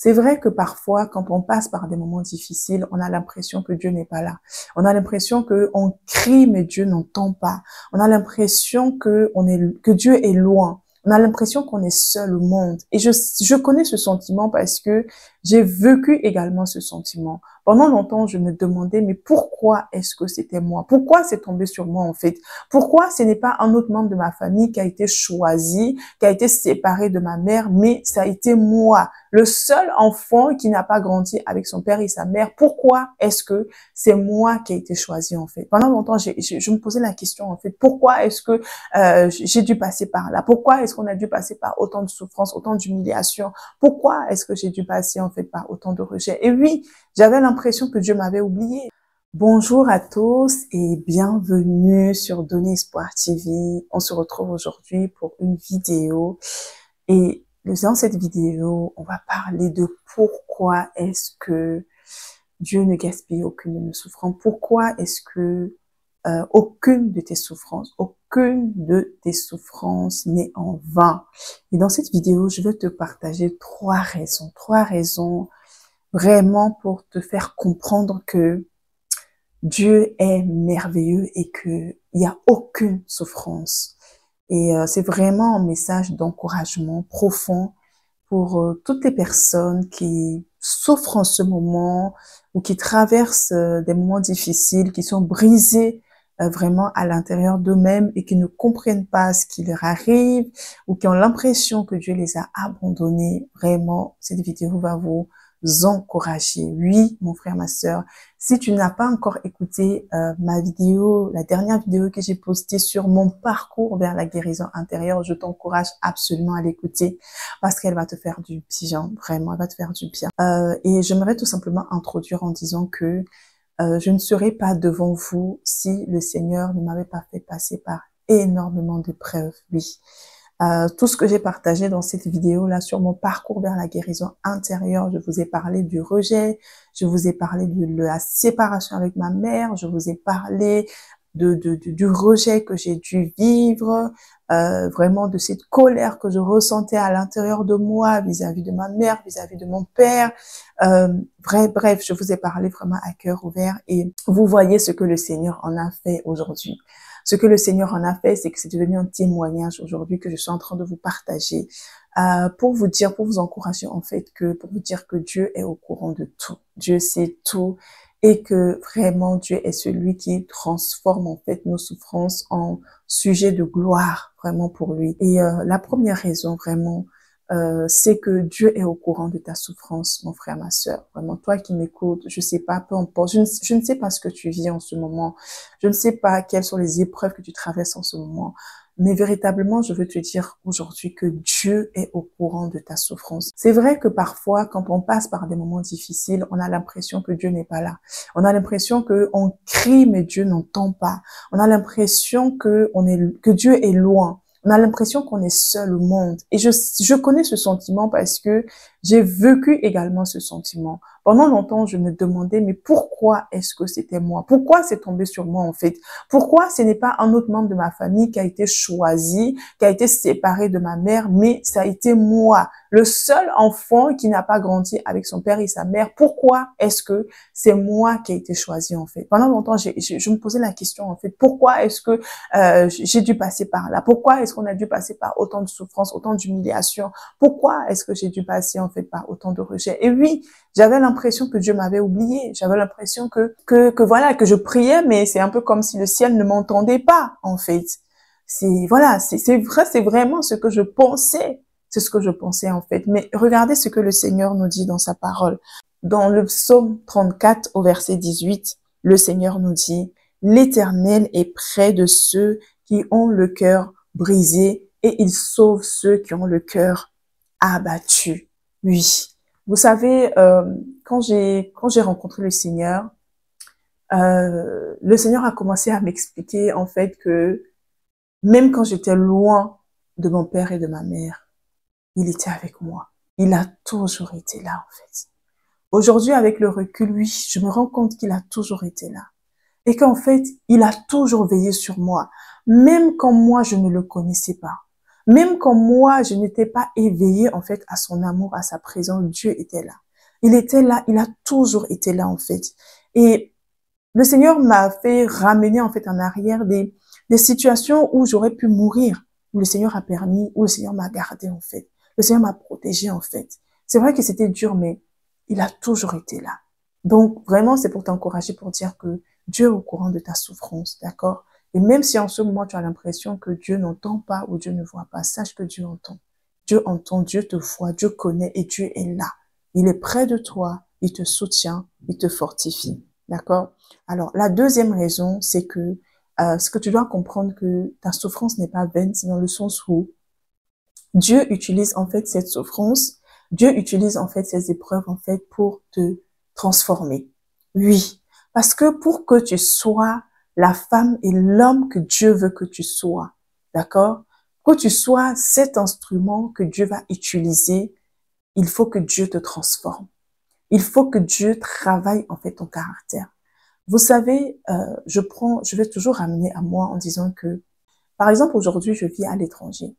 C'est vrai que parfois, quand on passe par des moments difficiles, on a l'impression que Dieu n'est pas là. On a l'impression que on crie, mais Dieu n'entend pas. On a l'impression que Dieu est loin. On a l'impression qu'on est seul au monde. Et je connais ce sentiment parce que j'ai vécu également ce sentiment. Pendant longtemps, je me demandais, mais pourquoi est-ce que c'était moi? Pourquoi c'est tombé sur moi, en fait? Pourquoi ce n'est pas un autre membre de ma famille qui a été choisi, qui a été séparé de ma mère, mais ça a été moi, le seul enfant qui n'a pas grandi avec son père et sa mère? Pourquoi est-ce que c'est moi qui ai été choisi, en fait? Pendant longtemps, je me posais la question, en fait, pourquoi est-ce que j'ai dû passer par là? Pourquoi est-ce qu'on a dû passer par autant de souffrances, autant d'humiliations? Pourquoi est-ce que j'ai dû passer, en fait, par autant de rejet? Et oui, j'avais l'impression que Dieu m'avait oublié. Bonjour à tous et bienvenue sur Donner Espoir TV. On se retrouve aujourd'hui pour une vidéo et dans cette vidéo, on va parler de pourquoi est-ce que Dieu ne gaspille aucune de nos souffrances. Pourquoi est-ce que aucune de tes souffrances n'est en vain. Et dans cette vidéo, je vais te partager trois raisons vraiment pour te faire comprendre que Dieu est merveilleux et qu'il n'y a aucune souffrance. Et c'est vraiment un message d'encouragement profond pour toutes les personnes qui souffrent en ce moment ou qui traversent des moments difficiles, qui sont brisées vraiment à l'intérieur d'eux-mêmes et qui ne comprennent pas ce qui leur arrive ou qui ont l'impression que Dieu les a abandonnés. Vraiment, cette vidéo va vous encourager. Oui, mon frère, ma sœur, si tu n'as pas encore écouté ma vidéo, la dernière vidéo que j'ai postée sur mon parcours vers la guérison intérieure, je t'encourage absolument à l'écouter parce qu'elle va te faire du bien, vraiment, elle va te faire du bien. Et j'aimerais tout simplement introduire en disant que je ne serais pas devant vous si le Seigneur ne m'avait pas fait passer par énormément de preuves, oui. Tout ce que j'ai partagé dans cette vidéo-là sur mon parcours vers la guérison intérieure, je vous ai parlé du rejet, je vous ai parlé de la séparation avec ma mère, je vous ai parlé du rejet que j'ai dû vivre, vraiment de cette colère que je ressentais à l'intérieur de moi vis-à-vis de ma mère, vis-à-vis de mon père. Bref, je vous ai parlé vraiment à cœur ouvert et vous voyez ce que le Seigneur en a fait aujourd'hui. Ce que le Seigneur en a fait, c'est que c'est devenu un témoignage aujourd'hui que je suis en train de vous partager pour vous dire, pour vous encourager en fait, pour vous dire que Dieu est au courant de tout. Dieu sait tout et que vraiment Dieu est celui qui transforme en fait nos souffrances en sujet de gloire vraiment pour lui. Et la première raison vraiment, c'est que Dieu est au courant de ta souffrance, mon frère, ma sœur. Vraiment, toi qui m'écoutes, je sais pas, peu importe, je ne sais pas ce que tu vis en ce moment. Je ne sais pas quelles sont les épreuves que tu traverses en ce moment. Mais véritablement, je veux te dire aujourd'hui que Dieu est au courant de ta souffrance. C'est vrai que parfois, quand on passe par des moments difficiles, on a l'impression que Dieu n'est pas là. On a l'impression que on crie, mais Dieu n'entend pas. On a l'impression que Dieu est loin. On a l'impression qu'on est seul au monde. Et je connais ce sentiment parce que j'ai vécu également ce sentiment. Pendant longtemps, je me demandais, mais pourquoi est-ce que c'était moi? Pourquoi c'est tombé sur moi, en fait? Pourquoi ce n'est pas un autre membre de ma famille qui a été choisi, qui a été séparé de ma mère, mais ça a été moi, le seul enfant qui n'a pas grandi avec son père et sa mère? Pourquoi est-ce que c'est moi qui ai été choisi, en fait? Pendant longtemps, je me posais la question, en fait, pourquoi est-ce que j'ai dû passer par là? Pourquoi est-ce qu'on a dû passer par autant de souffrances, autant d'humiliations? Pourquoi est-ce que j'ai dû passer, en fait, par autant de rejet? Et oui, j'avais l'impression que Dieu m'avait oublié. J'avais l'impression que voilà, que je priais, mais c'est un peu comme si le ciel ne m'entendait pas, en fait. C'est vrai, c'est vraiment ce que je pensais. C'est ce que je pensais, en fait. Mais regardez ce que le Seigneur nous dit dans sa parole. Dans le psaume 34 au verset 18, le Seigneur nous dit: l'Éternel est près de ceux qui ont le cœur brisé et il sauve ceux qui ont le cœur abattu. Oui. Vous savez, quand j'ai rencontré le Seigneur a commencé à m'expliquer en fait que même quand j'étais loin de mon père et de ma mère, il était avec moi. Il a toujours été là en fait. Aujourd'hui, avec le recul, oui, je me rends compte qu'il a toujours été là. Et qu'en fait, il a toujours veillé sur moi, même quand moi je ne le connaissais pas. Même quand moi, je n'étais pas éveillée, en fait, à son amour, à sa présence, Dieu était là. Il était là, il a toujours été là, en fait. Et le Seigneur m'a fait ramener, en fait, en arrière des situations où j'aurais pu mourir, où le Seigneur a permis, où le Seigneur m'a gardé, en fait. Le Seigneur m'a protégé, en fait. C'est vrai que c'était dur, mais il a toujours été là. Donc, vraiment, c'est pour t'encourager, pour dire que Dieu est au courant de ta souffrance, d'accord? Et même si en ce moment, tu as l'impression que Dieu n'entend pas ou Dieu ne voit pas, sache que Dieu entend. Dieu entend, Dieu te voit, Dieu connaît et Dieu est là. Il est près de toi, il te soutient, il te fortifie, d'accord? Alors, la deuxième raison, c'est que ce que tu dois comprendre, que ta souffrance n'est pas vaine, c'est dans le sens où Dieu utilise en fait cette souffrance, Dieu utilise en fait ces épreuves en fait pour te transformer. Oui, parce que pour que tu sois la femme et l'homme que Dieu veut que tu sois, d'accord? Que tu sois cet instrument que Dieu va utiliser, il faut que Dieu te transforme. Il faut que Dieu travaille en fait ton caractère. Vous savez, je vais toujours ramener à moi en disant que, par exemple, aujourd'hui, je vis à l'étranger.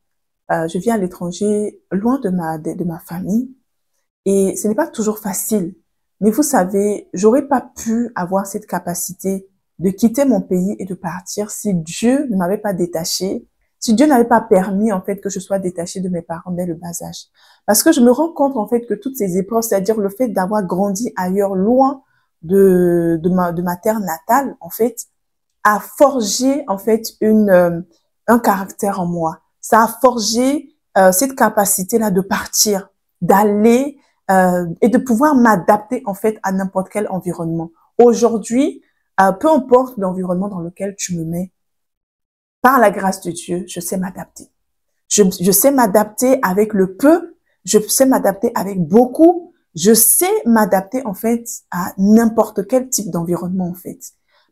Je vis à l'étranger, loin de ma famille, et ce n'est pas toujours facile. Mais vous savez, j'aurais pas pu avoir cette capacité de quitter mon pays et de partir si Dieu ne m'avait pas détaché, si Dieu n'avait pas permis, en fait, que je sois détachée de mes parents dès le bas âge. Parce que je me rends compte, en fait, que toutes ces épreuves, c'est-à-dire le fait d'avoir grandi ailleurs, loin de ma terre natale, en fait, a forgé en fait un caractère en moi. Ça a forgé cette capacité-là de partir, d'aller et de pouvoir m'adapter en fait à n'importe quel environnement. Aujourd'hui, peu importe l'environnement dans lequel tu me mets, par la grâce de Dieu, je sais m'adapter. Je sais m'adapter avec le peu, je sais m'adapter avec beaucoup, je sais m'adapter en fait à n'importe quel type d'environnement en fait.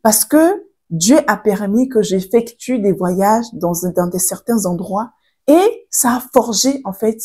Parce que Dieu a permis que j'effectue des voyages dans des certains endroits et ça a forgé en fait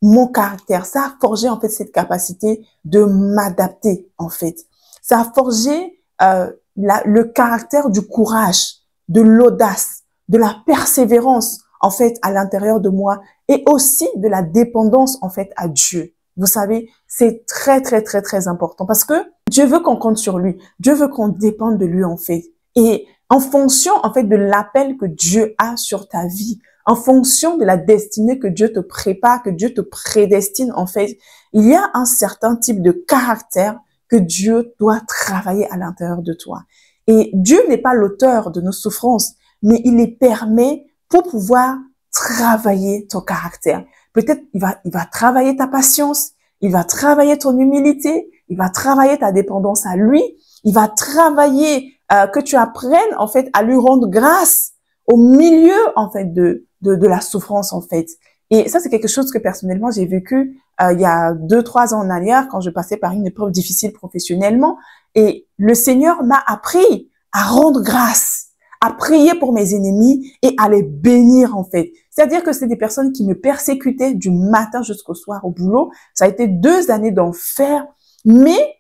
mon caractère, ça a forgé en fait cette capacité de m'adapter en fait. Ça a forgé le caractère du courage, de l'audace, de la persévérance en fait à l'intérieur de moi et aussi de la dépendance en fait à Dieu. Vous savez, c'est très très très très important parce que Dieu veut qu'on compte sur lui. Dieu veut qu'on dépende de lui en fait. Et en fonction en fait de l'appel que Dieu a sur ta vie, en fonction de la destinée que Dieu te prépare, que Dieu te prédestine en fait, il y a un certain type de caractère que Dieu doit travailler à l'intérieur de toi. Et Dieu n'est pas l'auteur de nos souffrances, mais il les permet pour pouvoir travailler ton caractère. Peut-être il va travailler ta patience, il va travailler ton humilité, il va travailler ta dépendance à lui, il va travailler que tu apprennes en fait à lui rendre grâce au milieu en fait de la souffrance en fait. Et ça c'est quelque chose que personnellement j'ai vécu il y a 2-3 ans en arrière quand je passais par une épreuve difficile professionnellement et le Seigneur m'a appris à rendre grâce, à prier pour mes ennemis et à les bénir en fait. C'est-à-dire que c'est des personnes qui me persécutaient du matin jusqu'au soir au boulot. Ça a été 2 années d'enfer, mais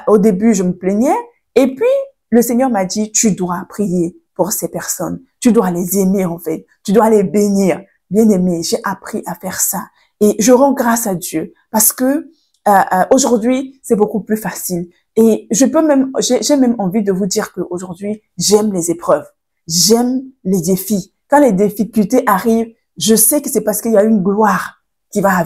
au début je me plaignais et puis le Seigneur m'a dit tu dois prier pour ces personnes, tu dois les aimer en fait, tu dois les bénir. Bien aimé, j'ai appris à faire ça et je rends grâce à Dieu parce que aujourd'hui c'est beaucoup plus facile. Et j'ai même envie de vous dire qu'aujourd'hui, j'aime les épreuves. J'aime les défis. Quand les difficultés arrivent, je sais que c'est parce qu'il y a une gloire qui va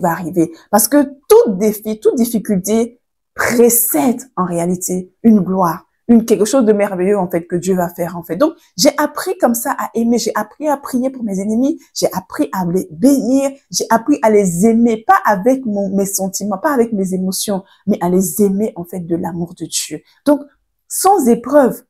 arriver. Parce que tout défi, toute difficulté précède en réalité une gloire. Quelque chose de merveilleux, en fait, que Dieu va faire, en fait. Donc, j'ai appris comme ça à aimer. J'ai appris à prier pour mes ennemis. J'ai appris à les bénir. J'ai appris à les aimer, pas avec mes sentiments, pas avec mes émotions, mais à les aimer, en fait, de l'amour de Dieu. Donc, sans épreuve,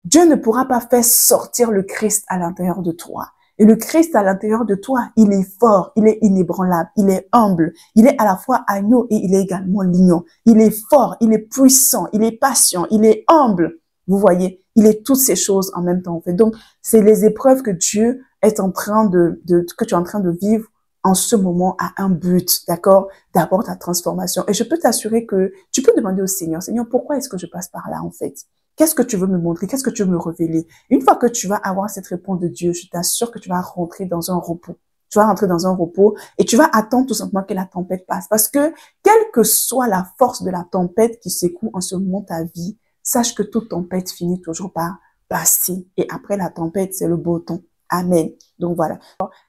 Dieu ne pourra pas faire sortir le Christ à l'intérieur de toi. Et le Christ à l'intérieur de toi, il est fort, il est inébranlable, il est humble, il est à la fois agneau et il est également lion. Il est fort, il est puissant, il est patient, il est humble. Vous voyez, il est toutes ces choses en même temps. En fait. Donc, c'est les épreuves que Dieu est en train que tu es en train de vivre en ce moment à un but, d'accord? D'abord ta transformation. Et je peux t'assurer que tu peux demander au Seigneur, Seigneur, pourquoi est-ce que je passe par là en fait? Qu'est-ce que tu veux me montrer? Qu'est-ce que tu veux me révéler? Une fois que tu vas avoir cette réponse de Dieu, je t'assure que tu vas rentrer dans un repos. tu vas rentrer dans un repos et tu vas attendre tout simplement que la tempête passe. Parce que, quelle que soit la force de la tempête qui secoue en ce moment ta vie, sache que toute tempête finit toujours par passer. Et après la tempête, c'est le beau temps. Amen. Donc voilà.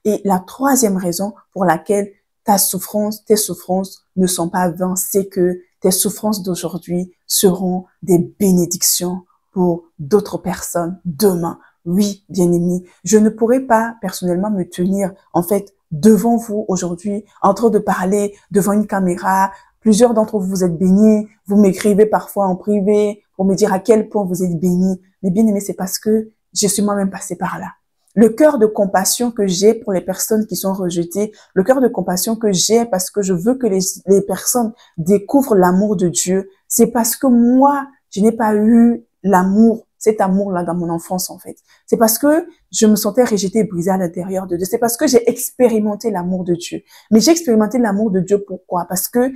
Et la troisième raison pour laquelle tes souffrances ne sont pas vaines, c'est que tes souffrances d'aujourd'hui seront des bénédictions pour d'autres personnes demain. Oui, bien-aimés, je ne pourrais pas personnellement me tenir, en fait, devant vous aujourd'hui, en train de parler devant une caméra. Plusieurs d'entre vous, vous êtes bénis. Vous m'écrivez parfois en privé pour me dire à quel point vous êtes bénis. Mais bien-aimés, c'est parce que je suis moi-même passée par là. Le cœur de compassion que j'ai pour les personnes qui sont rejetées, le cœur de compassion que j'ai parce que je veux que les personnes découvrent l'amour de Dieu, c'est parce que moi, je n'ai pas eu l'amour, cet amour-là dans mon enfance en fait. C'est parce que je me sentais rejetée et brisée à l'intérieur de Dieu. C'est parce que j'ai expérimenté l'amour de Dieu. Mais j'ai expérimenté l'amour de Dieu pourquoi? Parce que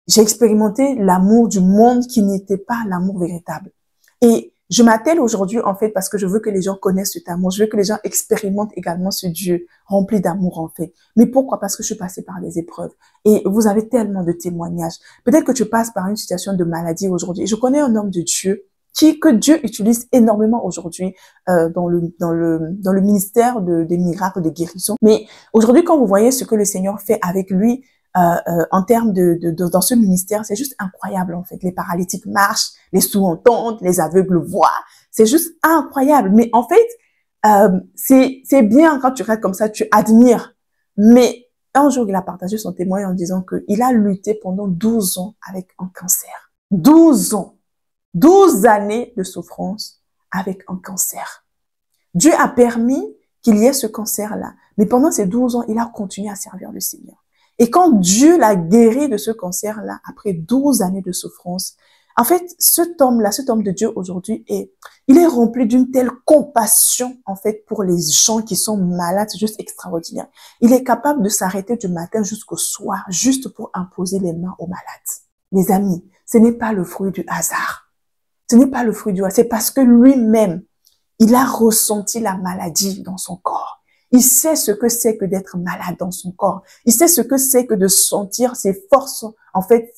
j'ai expérimenté l'amour du monde qui n'était pas l'amour véritable. Et je m'attelle aujourd'hui, en fait, parce que je veux que les gens connaissent cet amour. Je veux que les gens expérimentent également ce Dieu rempli d'amour, en fait. Mais pourquoi? Parce que je suis passée par des épreuves. Et vous avez tellement de témoignages. Peut-être que tu passes par une situation de maladie aujourd'hui. Je connais un homme de Dieu que Dieu utilise énormément aujourd'hui dans le ministère des miracles, de guérison. Mais aujourd'hui, quand vous voyez ce que le Seigneur fait avec lui, en termes dans ce ministère, c'est juste incroyable en fait. Les paralytiques marchent, les sourds entendent, les aveugles voient. C'est juste incroyable. Mais en fait, c'est bien quand tu restes comme ça, tu admires. Mais un jour, il a partagé son témoignage en disant qu'il a lutté pendant 12 ans avec un cancer. 12 ans. 12 années de souffrance avec un cancer. Dieu a permis qu'il y ait ce cancer-là. Mais pendant ces 12 ans, il a continué à servir le Seigneur. Et quand Dieu l'a guéri de ce cancer-là, après 12 années de souffrance, en fait, cet homme-là, cet homme de Dieu aujourd'hui, il est rempli d'une telle compassion, en fait, pour les gens qui sont malades. C'est juste extraordinaire. Il est capable de s'arrêter du matin jusqu'au soir, juste pour imposer les mains aux malades. Les amis, ce n'est pas le fruit du hasard. Ce n'est pas le fruit du hasard. C'est parce que lui-même, il a ressenti la maladie dans son corps. Il sait ce que c'est que d'être malade dans son corps. Il sait ce que c'est que de sentir ses forces, en fait,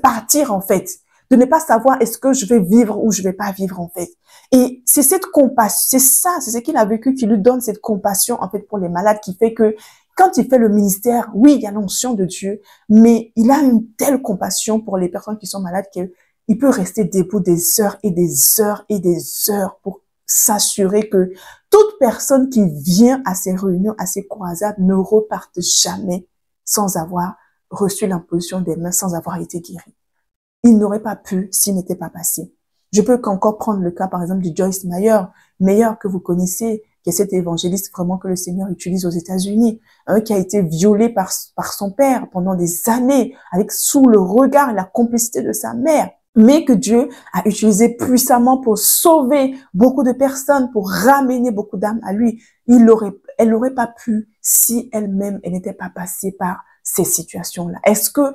partir, en fait. De ne pas savoir est-ce que je vais vivre ou je vais pas vivre, en fait. Et c'est cette compassion, c'est ce qu'il a vécu qui lui donne cette compassion, en fait, pour les malades qui fait que quand il fait le ministère, oui, il y a l'onction de Dieu, mais il a une telle compassion pour les personnes qui sont malades qu'il peut rester debout des heures et des heures et des heures pour s'assurer que toute personne qui vient à ces réunions, à ces croisades, ne reparte jamais sans avoir reçu l'imposition des mains, sans avoir été guéri. Il n'aurait pas pu s'il n'était pas passé. Je peux encore prendre le cas, par exemple, de Joyce Meyer que vous connaissez, qui est cet évangéliste vraiment que le Seigneur utilise aux États-Unis, qui a été violé par son père pendant des années, sous le regard et la complicité de sa mère, mais que Dieu a utilisé puissamment pour sauver beaucoup de personnes, pour ramener beaucoup d'âmes à lui. Elle n'aurait pas pu si elle-même, elle n'était pas passée par ces situations-là. Est-ce que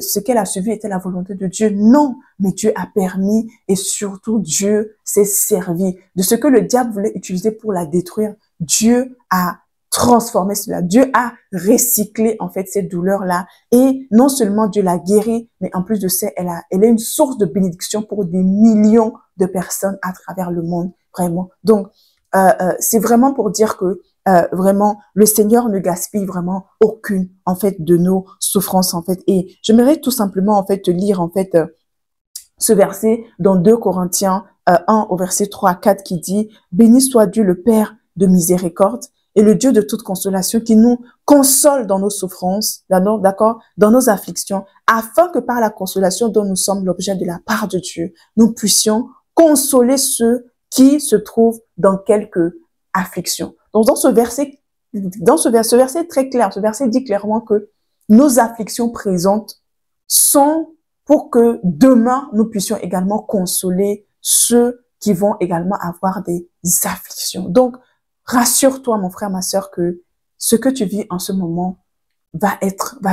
ce qu'elle a suivi était la volonté de Dieu? Non, mais Dieu a permis et surtout Dieu s'est servi de ce que le diable voulait utiliser pour la détruire. Dieu a transformé cela. Dieu a recyclé en fait cette douleur-là et non seulement Dieu l'a guérie, mais en plus de ça, elle est une source de bénédiction pour des millions de personnes à travers le monde, vraiment. Donc, c'est vraiment pour dire que vraiment, le Seigneur ne gaspille vraiment aucune, en fait, de nos souffrances, en fait. Et j'aimerais tout simplement, en fait, te lire, en fait, ce verset dans 2 Corinthiens 1 au verset 3 à 4 qui dit « Béni soit Dieu le Père de miséricorde et le Dieu de toute consolation qui nous console dans nos souffrances, d'accord, dans nos afflictions, afin que par la consolation dont nous sommes l'objet de la part de Dieu, nous puissions consoler ceux qui se trouvent dans quelque affliction. » Donc, ce verset est très clair. Ce verset dit clairement que nos afflictions présentes sont pour que demain, nous puissions également consoler ceux qui vont également avoir des afflictions. Donc, rassure-toi, mon frère, ma sœur, que ce que tu vis en ce moment va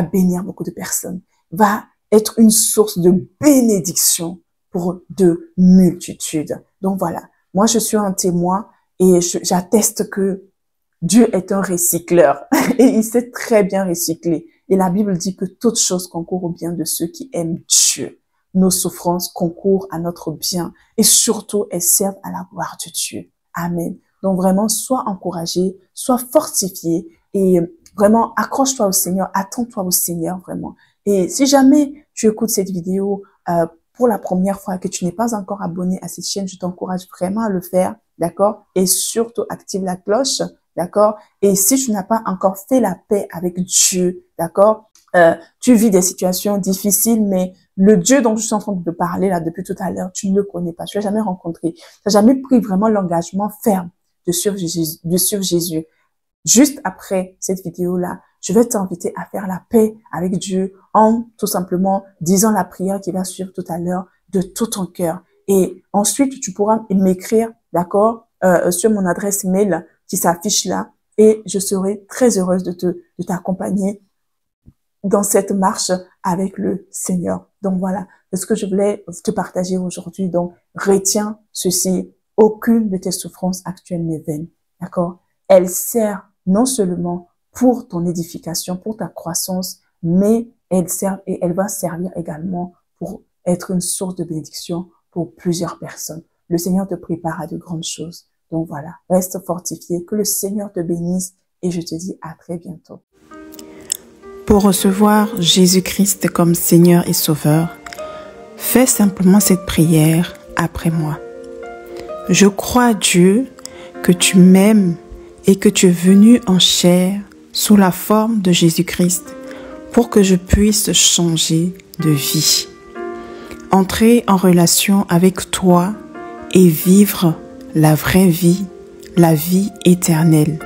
bénir beaucoup de personnes, va être une source de bénédiction pour de multitudes. Donc, voilà. Moi, je suis un témoin et j'atteste que Dieu est un recycleur et il sait très bien recycler. Et la Bible dit que toute chose concourt au bien de ceux qui aiment Dieu. Nos souffrances concourent à notre bien et surtout elles servent à la gloire de Dieu. Amen. Donc vraiment, sois encouragé, sois fortifié et vraiment accroche-toi au Seigneur, attends-toi au Seigneur vraiment. Et si jamais tu écoutes cette vidéo pour la première fois, que tu n'es pas encore abonné à cette chaîne, je t'encourage vraiment à le faire, d'accord? Et surtout active la cloche. D'accord? Et si tu n'as pas encore fait la paix avec Dieu, d'accord? Tu vis des situations difficiles, mais le Dieu dont je suis en train de te parler là depuis tout à l'heure, tu ne le connais pas, tu l'as jamais rencontré. Tu n'as jamais pris vraiment l'engagement ferme de suivre Jésus. Juste après cette vidéo-là, je vais t'inviter à faire la paix avec Dieu en tout simplement disant la prière qui va suivre tout à l'heure de tout ton cœur. Et ensuite, tu pourras m'écrire, d'accord, sur mon adresse mail qui s'affiche là et je serai très heureuse de t'accompagner dans cette marche avec le Seigneur. Donc voilà, c'est ce que je voulais te partager aujourd'hui. Donc retiens ceci, aucune de tes souffrances actuelles n'est vaine, d'accord? Elle sert non seulement pour ton édification, pour ta croissance, mais elle sert et elle va servir également pour être une source de bénédiction pour plusieurs personnes. Le Seigneur te prépare à de grandes choses. Donc voilà, reste fortifié, que le Seigneur te bénisse et je te dis à très bientôt. Pour recevoir Jésus-Christ comme Seigneur et Sauveur, fais simplement cette prière après moi. Je crois, Dieu, que tu m'aimes et que tu es venu en chair sous la forme de Jésus-Christ pour que je puisse changer de vie, entrer en relation avec toi et vivre la vraie vie, la vie éternelle.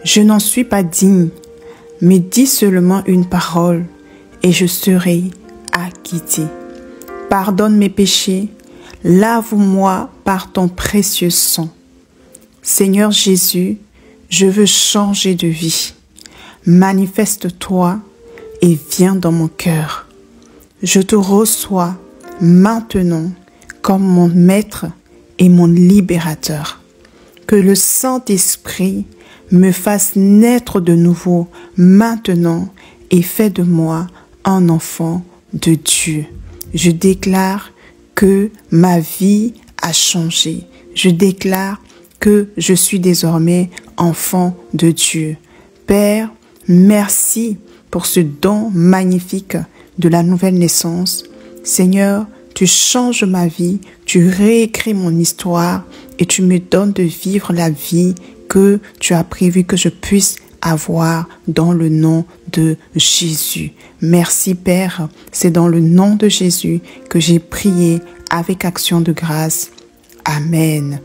Je n'en suis pas digne, mais dis seulement une parole et je serai acquitté. Pardonne mes péchés, lave-moi par ton précieux sang. Seigneur Jésus, je veux changer de vie. Manifeste-toi et viens dans mon cœur. Je te reçois maintenant comme mon maître et mon libérateur. Que le Saint-Esprit me fasse naître de nouveau maintenant et fais de moi un enfant de Dieu. Je déclare que ma vie a changé. Je déclare que je suis désormais enfant de Dieu. Père, merci pour ce don magnifique de la nouvelle naissance. Seigneur, tu changes ma vie, tu réécris mon histoire et tu me donnes de vivre la vie que tu as prévu que je puisse avoir dans le nom de Jésus. Merci Père, c'est dans le nom de Jésus que j'ai prié avec action de grâce. Amen.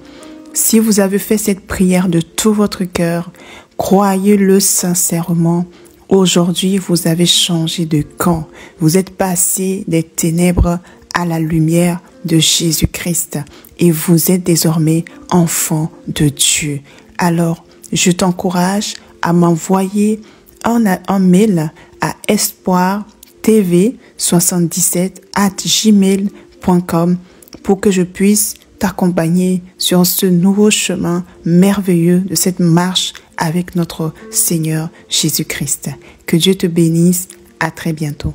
Si vous avez fait cette prière de tout votre cœur, croyez-le sincèrement. Aujourd'hui, vous avez changé de camp. Vous êtes passé des ténèbres à la lumière de Jésus-Christ et vous êtes désormais enfant de Dieu. Alors, je t'encourage à m'envoyer un mail à espoirtv77@gmail.com pour que je puisse t'accompagner sur ce nouveau chemin merveilleux de cette marche avec notre Seigneur Jésus-Christ. Que Dieu te bénisse. À très bientôt.